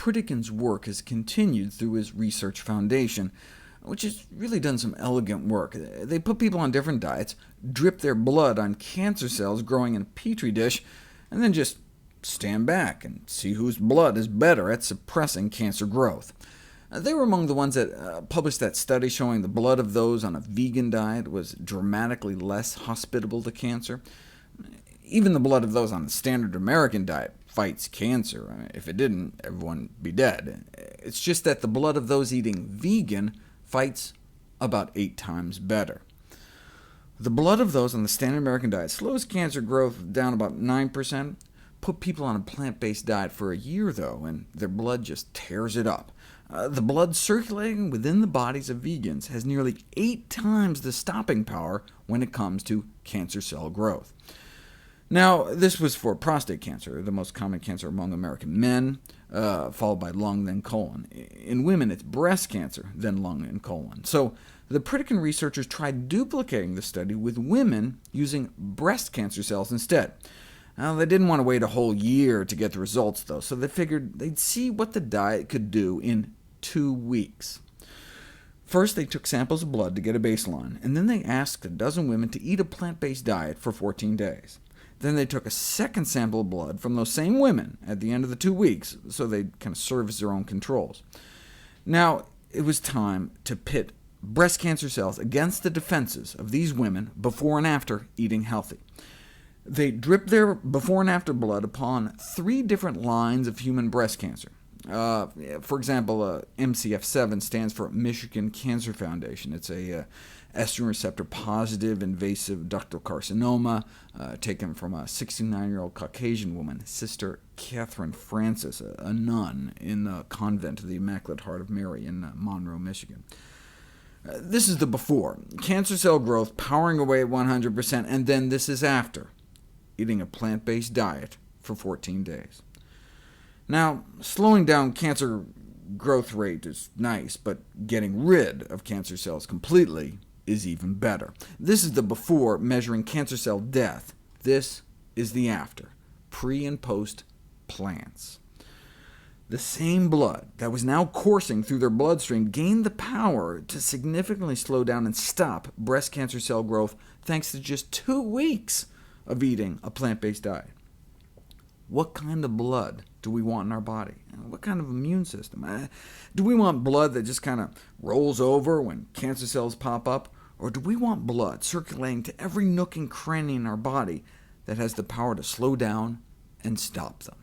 Pritikin's work has continued through his research foundation, which has really done some elegant work. They put people on different diets, drip their blood on cancer cells growing in a petri dish, and then just stand back and see whose blood is better at suppressing cancer growth. They were among the ones that published that study showing the blood of those on a vegan diet was dramatically less hospitable to cancer. Even the blood of those on the standard American diet fights cancer. If it didn't, everyone would be dead. It's just that the blood of those eating vegan fights about 8 times better. The blood of those on the standard American diet slows cancer growth down about 9%. Put people on a plant-based diet for a year, though, and their blood just tears it up. The blood circulating within the bodies of vegans has nearly 8 times the stopping power when it comes to cancer cell growth. Now, this was for prostate cancer, the most common cancer among American men, followed by lung, then colon. In women, it's breast cancer, then lung and colon. So the Pritikin researchers tried duplicating the study with women using breast cancer cells instead. Now, they didn't want to wait a whole year to get the results, though, so they figured they'd see what the diet could do in 2 weeks. First, they took samples of blood to get a baseline, and then they asked a dozen women to eat a plant-based diet for 14 days. Then they took a second sample of blood from those same women at the end of the 2 weeks, so they'd kind of serve as their own controls. Now, it was time to pit breast cancer cells against the defenses of these women before and after eating healthy. They dripped their before and after blood upon 3 different lines of human breast cancer. For example, MCF7 stands for Michigan Cancer Foundation. It's a estrogen receptor-positive invasive ductal carcinoma, taken from a 69-year-old Caucasian woman, Sister Catherine Francis, a nun in the convent of the Immaculate Heart of Mary in Monroe, Michigan. This is the before, cancer cell growth powering away at 100%, and then this is after, eating a plant-based diet for 14 days. Now, slowing down cancer growth rate is nice, but getting rid of cancer cells completely is even better. This is the before, measuring cancer cell death. This is the after, pre and post plants. The same blood that was now coursing through their bloodstream gained the power to significantly slow down and stop breast cancer cell growth thanks to just 2 weeks of eating a plant-based diet. What kind of blood do we want in our body? What kind of immune system? Do we want blood that just kind of rolls over when cancer cells pop up? Or do we want blood circulating to every nook and cranny in our body that has the power to slow down and stop them?